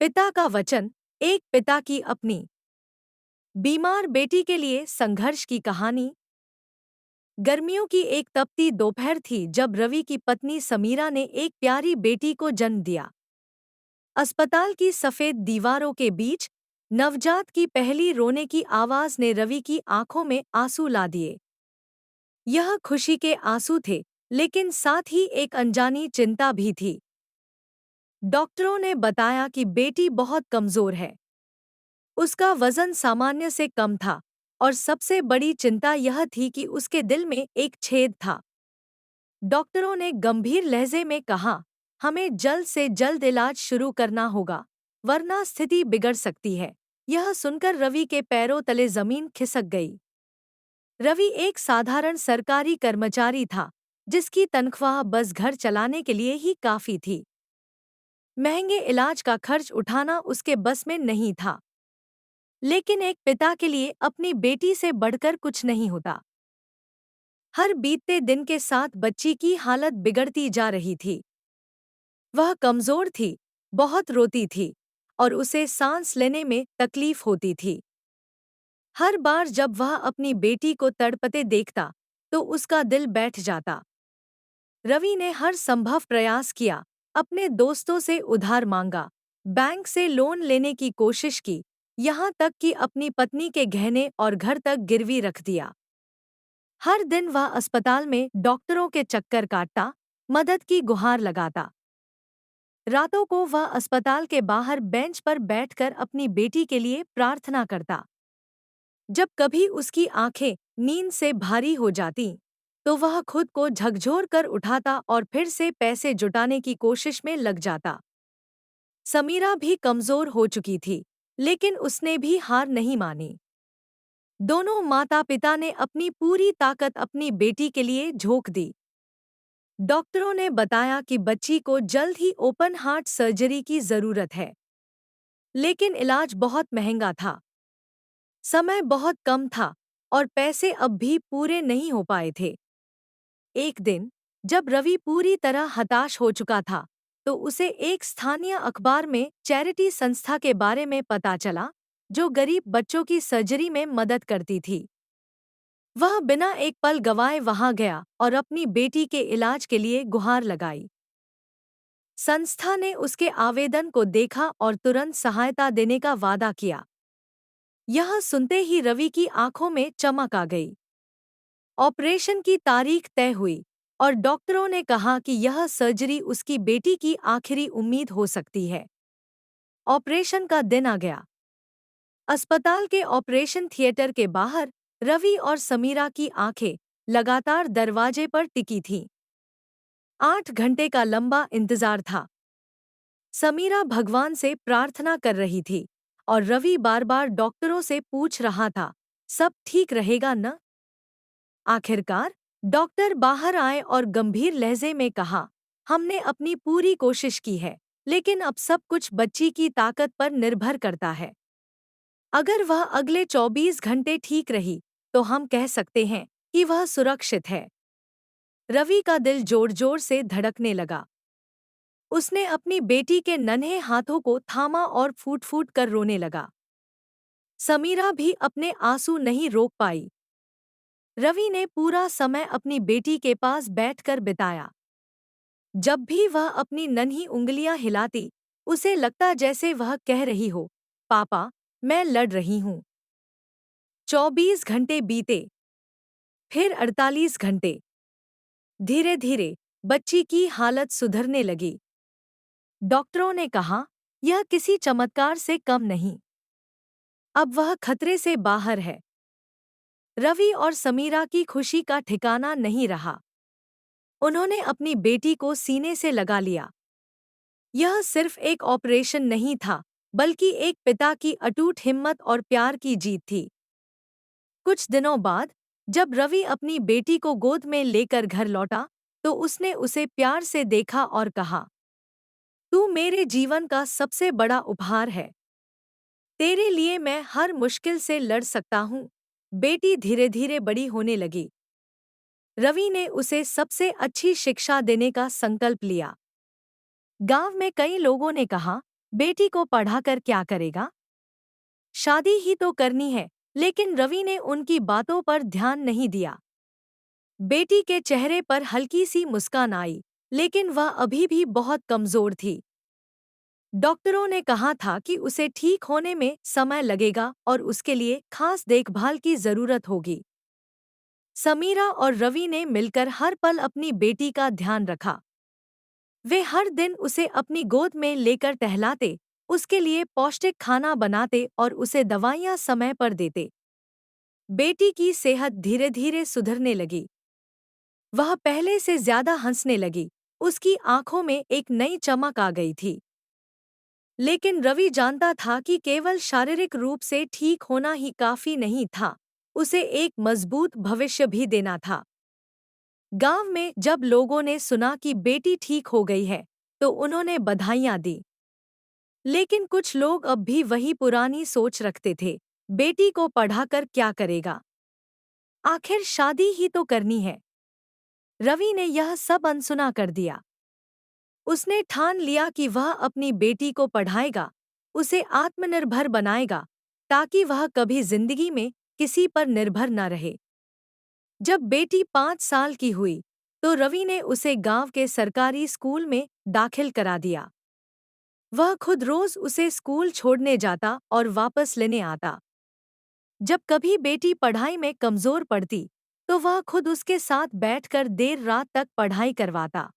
पिता का वचन। एक पिता की अपनी बीमार बेटी के लिए संघर्ष की कहानी। गर्मियों की एक तपती दोपहर थी जब रवि की पत्नी समीरा ने एक प्यारी बेटी को जन्म दिया। अस्पताल की सफेद दीवारों के बीच नवजात की पहली रोने की आवाज ने रवि की आंखों में आंसू ला दिए। यह खुशी के आंसू थे, लेकिन साथ ही एक अनजानी चिंता भी थी। डॉक्टरों ने बताया कि बेटी बहुत कमजोर है। उसका वजन सामान्य से कम था और सबसे बड़ी चिंता यह थी कि उसके दिल में एक छेद था। डॉक्टरों ने गंभीर लहजे में कहा, हमें जल्द से जल्द इलाज शुरू करना होगा, वरना स्थिति बिगड़ सकती है। यह सुनकर रवि के पैरों तले जमीन खिसक गई। रवि एक साधारण सरकारी कर्मचारी था, जिसकी तनख्वाह बस घर चलाने के लिए ही काफी थी। महंगे इलाज का खर्च उठाना उसके बस में नहीं था। लेकिन एक पिता के लिए अपनी बेटी से बढ़कर कुछ नहीं होता। हर बीतते दिन के साथ बच्ची की हालत बिगड़ती जा रही थी। वह कमजोर थी, बहुत रोती थी और उसे सांस लेने में तकलीफ होती थी। हर बार जब वह अपनी बेटी को तड़पते देखता, तो उसका दिल बैठ जाता। रवि ने हर संभव प्रयास किया, अपने दोस्तों से उधार मांगा, बैंक से लोन लेने की कोशिश की, यहाँ तक कि अपनी पत्नी के गहने और घर तक गिरवी रख दिया। हर दिन वह अस्पताल में डॉक्टरों के चक्कर काटता, मदद की गुहार लगाता। रातों को वह अस्पताल के बाहर बेंच पर बैठकर अपनी बेटी के लिए प्रार्थना करता। जब कभी उसकी आंखें नींद से भारी हो जातीं, तो वह खुद को झकझोर कर उठाता और फिर से पैसे जुटाने की कोशिश में लग जाता। समीरा भी कमजोर हो चुकी थी, लेकिन उसने भी हार नहीं मानी। दोनों माता-पिता ने अपनी पूरी ताकत अपनी बेटी के लिए झोंक दी। डॉक्टरों ने बताया कि बच्ची को जल्द ही ओपन हार्ट सर्जरी की जरूरत है, लेकिन इलाज बहुत महंगा था। समय बहुत कम था और पैसे अब भी पूरे नहीं हो पाए थे। एक दिन, जब रवि पूरी तरह हताश हो चुका था, तो उसे एक स्थानीय अखबार में चैरिटी संस्था के बारे में पता चला, जो गरीब बच्चों की सर्जरी में मदद करती थी। वह बिना एक पल गंवाए वहां गया और अपनी बेटी के इलाज के लिए गुहार लगाई। संस्था ने उसके आवेदन को देखा और तुरंत सहायता देने का वादा किया। यह सुनते ही रवि की आंखों में चमक आ गई। ऑपरेशन की तारीख तय हुई और डॉक्टरों ने कहा कि यह सर्जरी उसकी बेटी की आखिरी उम्मीद हो सकती है। ऑपरेशन का दिन आ गया। अस्पताल के ऑपरेशन थिएटर के बाहर रवि और समीरा की आंखें लगातार दरवाजे पर टिकी थीं। 8 घंटे का लंबा इंतजार था। समीरा भगवान से प्रार्थना कर रही थी और रवि बार-बार डॉक्टरों से पूछ रहा था, सब ठीक रहेगा न? आखिरकार डॉक्टर बाहर आए और गंभीर लहजे में कहा, हमने अपनी पूरी कोशिश की है, लेकिन अब सब कुछ बच्ची की ताकत पर निर्भर करता है। अगर वह अगले 24 घंटे ठीक रही, तो हम कह सकते हैं कि वह सुरक्षित है। रवि का दिल जोर-जोर से धड़कने लगा। उसने अपनी बेटी के नन्हे हाथों को थामा और फूट-फूट कर रोने लगा। समीरा भी अपने आंसू नहीं रोक पाई। रवि ने पूरा समय अपनी बेटी के पास बैठकर बिताया। जब भी वह अपनी नन्ही उंगलियां हिलाती, उसे लगता जैसे वह कह रही हो, पापा, मैं लड़ रही हूँ। 24 घंटे बीते, फिर 48 घंटे। धीरे-धीरे बच्ची की हालत सुधरने लगी। डॉक्टरों ने कहा, यह किसी चमत्कार से कम नहीं। अब वह खतरे से बाहर है। रवि और समीरा की खुशी का ठिकाना नहीं रहा। उन्होंने अपनी बेटी को सीने से लगा लिया। यह सिर्फ एक ऑपरेशन नहीं था, बल्कि एक पिता की अटूट हिम्मत और प्यार की जीत थी। कुछ दिनों बाद, जब रवि अपनी बेटी को गोद में लेकर घर लौटा, तो उसने उसे प्यार से देखा और कहा, तू मेरे जीवन का सबसे बड़ा उपहार है। तेरे लिए मैं हर मुश्किल से लड़ सकता हूँ। बेटी धीरे-धीरे बड़ी होने लगी। रवि ने उसे सबसे अच्छी शिक्षा देने का संकल्प लिया। गांव में कई लोगों ने कहा, बेटी को पढ़ाकर क्या करेगा? शादी ही तो करनी है। लेकिन रवि ने उनकी बातों पर ध्यान नहीं दिया। बेटी के चेहरे पर हल्की सी मुस्कान आई, लेकिन वह अभी भी बहुत कमजोर थी। डॉक्टरों ने कहा था कि उसे ठीक होने में समय लगेगा और उसके लिए खास देखभाल की जरूरत होगी। समीरा और रवि ने मिलकर हर पल अपनी बेटी का ध्यान रखा। वे हर दिन उसे अपनी गोद में लेकर टहलाते, उसके लिए पौष्टिक खाना बनाते और उसे दवाइयाँ समय पर देते। बेटी की सेहत धीरे धीरे सुधरने लगी। वह पहले से ज्यादा हंसने लगी, उसकी आंखों में एक नई चमक आ गई थी। लेकिन रवि जानता था कि केवल शारीरिक रूप से ठीक होना ही काफी नहीं था, उसे एक मजबूत भविष्य भी देना था। गांव में जब लोगों ने सुना कि बेटी ठीक हो गई है, तो उन्होंने बधाइयां दी। लेकिन कुछ लोग अब भी वही पुरानी सोच रखते थे, बेटी को पढ़ाकर क्या करेगा? आखिर शादी ही तो करनी है। रवि ने यह सब अनसुना कर दिया। उसने ठान लिया कि वह अपनी बेटी को पढ़ाएगा, उसे आत्मनिर्भर बनाएगा, ताकि वह कभी जिंदगी में किसी पर निर्भर न रहे। जब बेटी 5 साल की हुई, तो रवि ने उसे गांव के सरकारी स्कूल में दाखिल करा दिया। वह खुद रोज उसे स्कूल छोड़ने जाता और वापस लेने आता। जब कभी बेटी पढ़ाई में कमजोर पड़ती, तो वह खुद उसके साथ बैठकर देर रात तक पढ़ाई करवाता।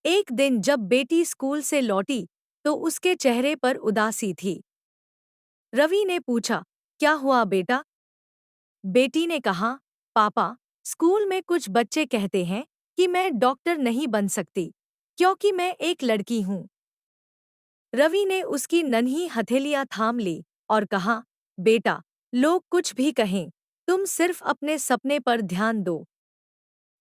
एक दिन जब बेटी स्कूल से लौटी, तो उसके चेहरे पर उदासी थी। रवि ने पूछा, क्या हुआ बेटा? बेटी ने कहा, पापा, स्कूल में कुछ बच्चे कहते हैं कि मैं डॉक्टर नहीं बन सकती, क्योंकि मैं एक लड़की हूँ। रवि ने उसकी नन्ही हथेलियां थाम ली और कहा, बेटा, लोग कुछ भी कहें, तुम सिर्फ अपने सपने पर ध्यान दो।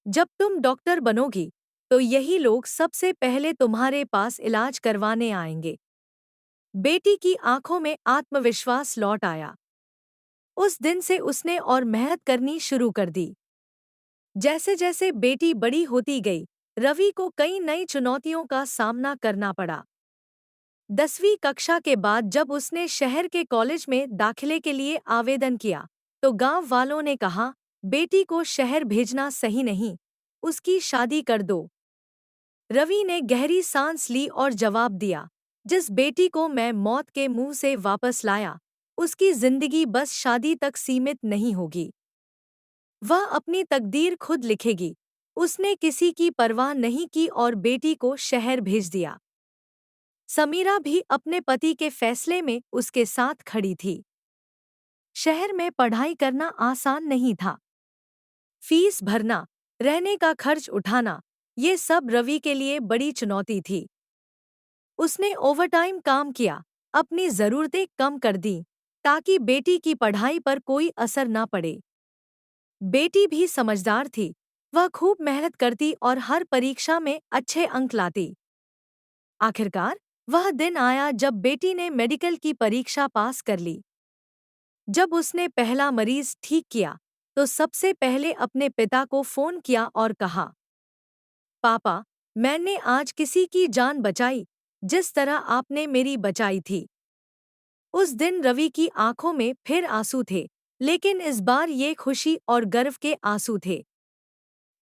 जब तुम डॉक्टर बनोगी, तो यही लोग सबसे पहले तुम्हारे पास इलाज करवाने आएंगे। बेटी की आंखों में आत्मविश्वास लौट आया। उस दिन से उसने और मेहनत करनी शुरू कर दी। जैसे जैसे बेटी बड़ी होती गई, रवि को कई नई चुनौतियों का सामना करना पड़ा। 10वीं कक्षा के बाद जब उसने शहर के कॉलेज में दाखिले के लिए आवेदन किया, तो गांव वालों ने कहा, बेटी को शहर भेजना सही नहीं, उसकी शादी कर दो। रवि ने गहरी सांस ली और जवाब दिया, जिस बेटी को मैं मौत के मुंह से वापस लाया, उसकी जिंदगी बस शादी तक सीमित नहीं होगी। वह अपनी तकदीर खुद लिखेगी। उसने किसी की परवाह नहीं की और बेटी को शहर भेज दिया। समीरा भी अपने पति के फैसले में उसके साथ खड़ी थी। शहर में पढ़ाई करना आसान नहीं था। फीस भरना, रहने का खर्च उठाना, ये सब रवि के लिए बड़ी चुनौती थी। उसने ओवरटाइम काम किया, अपनी ज़रूरतें कम कर दी, ताकि बेटी की पढ़ाई पर कोई असर न पड़े। बेटी भी समझदार थी, वह खूब मेहनत करती और हर परीक्षा में अच्छे अंक लाती। आखिरकार, वह दिन आया जब बेटी ने मेडिकल की परीक्षा पास कर ली। जब उसने पहला मरीज ठीक किया, तो सबसे पहले अपने पिता को फोन किया और कहा, पापा, मैंने आज किसी की जान बचाई, जिस तरह आपने मेरी बचाई थी। उस दिन रवि की आंखों में फिर आंसू थे, लेकिन इस बार ये खुशी और गर्व के आंसू थे।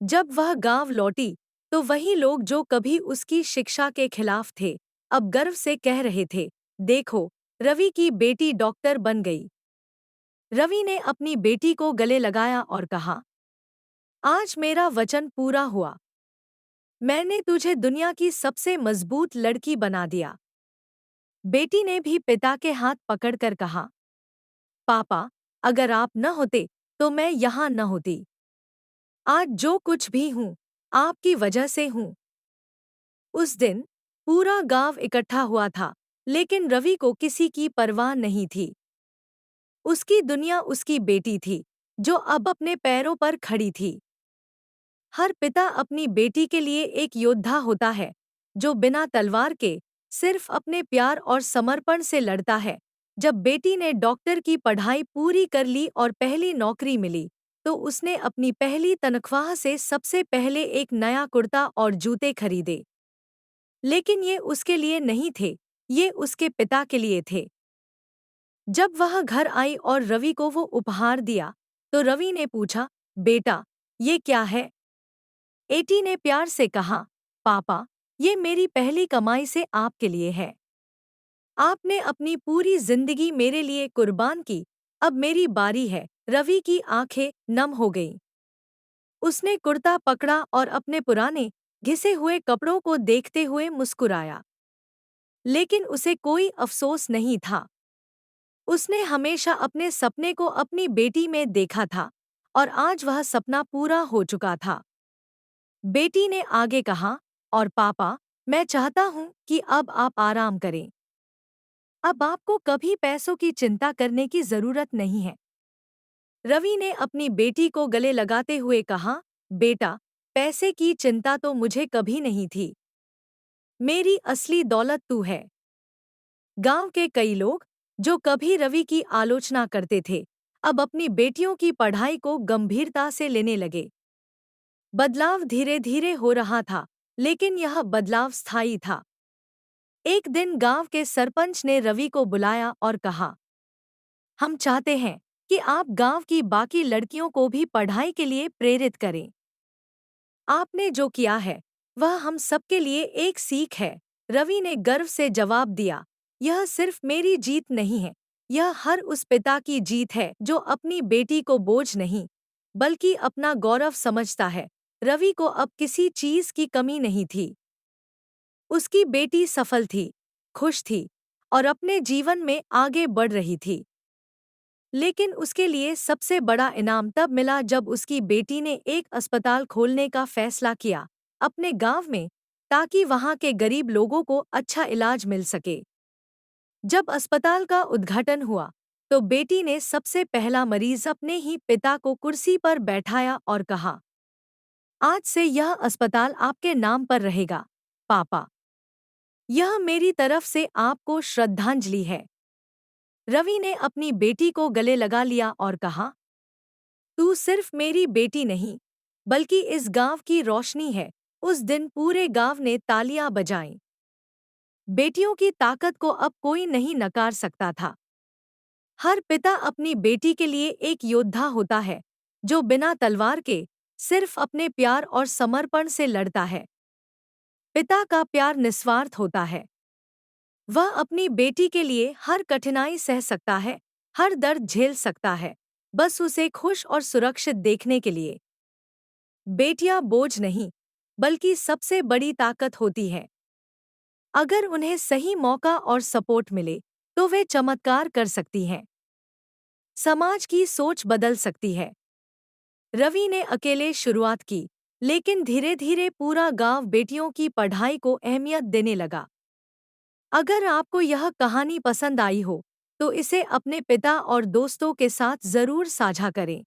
जब वह गांव लौटी, तो वही लोग जो कभी उसकी शिक्षा के खिलाफ थे, अब गर्व से कह रहे थे, देखो, रवि की बेटी डॉक्टर बन गई। रवि ने अपनी बेटी को गले लगाया और कहा, आज मेरा वचन पूरा हुआ। मैंने तुझे दुनिया की सबसे मजबूत लड़की बना दिया। बेटी ने भी पिता के हाथ पकड़कर कहा, पापा, अगर आप न होते, तो मैं यहाँ न होती। आज जो कुछ भी हूँ, आपकी वजह से हूँ। उस दिन पूरा गांव इकट्ठा हुआ था, लेकिन रवि को किसी की परवाह नहीं थी। उसकी दुनिया उसकी बेटी थी, जो अब अपने पैरों पर खड़ी थी। हर पिता अपनी बेटी के लिए एक योद्धा होता है, जो बिना तलवार के सिर्फ अपने प्यार और समर्पण से लड़ता है। जब बेटी ने डॉक्टर की पढ़ाई पूरी कर ली और पहली नौकरी मिली, तो उसने अपनी पहली तनख्वाह से सबसे पहले एक नया कुर्ता और जूते खरीदे। लेकिन ये उसके लिए नहीं थे, ये उसके पिता के लिए थे। जब वह घर आई और रवि को वो उपहार दिया, तो रवि ने पूछा, बेटा, ये क्या है? एटी ने प्यार से कहा, पापा, ये मेरी पहली कमाई से आपके लिए है। आपने अपनी पूरी जिंदगी मेरे लिए कुर्बान की, अब मेरी बारी है। रवि की आंखें नम हो गईं। उसने कुर्ता पकड़ा और अपने पुराने, घिसे हुए कपड़ों को देखते हुए मुस्कुराया। लेकिन उसे कोई अफसोस नहीं था। उसने हमेशा अपने सपने को अपनी बेटी में देखा था, और आज वह सपना पूरा हो चुका था। बेटी ने आगे कहा, और पापा, मैं चाहता हूँ कि अब आप आराम करें। अब आपको कभी पैसों की चिंता करने की जरूरत नहीं है। रवि ने अपनी बेटी को गले लगाते हुए कहा, बेटा, पैसे की चिंता तो मुझे कभी नहीं थी। मेरी असली दौलत तू है। गांव के कई लोग, जो कभी रवि की आलोचना करते थे, अब अपनी बेटियों की पढ़ाई को गंभीरता से लेने लगे। बदलाव धीरे धीरे हो रहा था, लेकिन यह बदलाव स्थायी था। एक दिन गांव के सरपंच ने रवि को बुलाया और कहा, हम चाहते हैं कि आप गांव की बाकी लड़कियों को भी पढ़ाई के लिए प्रेरित करें। आपने जो किया है, वह हम सबके लिए एक सीख है। रवि ने गर्व से जवाब दिया, यह सिर्फ मेरी जीत नहीं है, यह हर उस पिता की जीत है जो अपनी बेटी को बोझ नहीं, बल्कि अपना गौरव समझता है। रवि को अब किसी चीज की कमी नहीं थी। उसकी बेटी सफल थी, खुश थी, और अपने जीवन में आगे बढ़ रही थी। लेकिन उसके लिए सबसे बड़ा इनाम तब मिला जब उसकी बेटी ने एक अस्पताल खोलने का फैसला किया, अपने गांव में, ताकि वहां के गरीब लोगों को अच्छा इलाज मिल सके। जब अस्पताल का उद्घाटन हुआ, तो बेटी ने सबसे पहला मरीज अपने ही पिता को कुर्सी पर बैठाया और कहा, आज से यह अस्पताल आपके नाम पर रहेगा, पापा। यह मेरी तरफ से आपको श्रद्धांजलि है। रवि ने अपनी बेटी को गले लगा लिया और कहा, तू सिर्फ मेरी बेटी नहीं, बल्कि इस गांव की रोशनी है। उस दिन पूरे गांव ने तालियां बजाईं। बेटियों की ताकत को अब कोई नहीं नकार सकता था। हर पिता अपनी बेटी के लिए एक योद्धा होता है, जो बिना तलवार के सिर्फ अपने प्यार और समर्पण से लड़ता है। पिता का प्यार निस्वार्थ होता है। वह अपनी बेटी के लिए हर कठिनाई सह सकता है, हर दर्द झेल सकता है, बस उसे खुश और सुरक्षित देखने के लिए। बेटियां बोझ नहीं, बल्कि सबसे बड़ी ताकत होती हैं। अगर उन्हें सही मौका और सपोर्ट मिले, तो वे चमत्कार कर सकती हैं। समाज की सोच बदल सकती है। रवि ने अकेले शुरुआत की, लेकिन धीरे धीरे पूरा गांव बेटियों की पढ़ाई को अहमियत देने लगा। अगर आपको यह कहानी पसंद आई हो, तो इसे अपने पिता और दोस्तों के साथ जरूर साझा करें।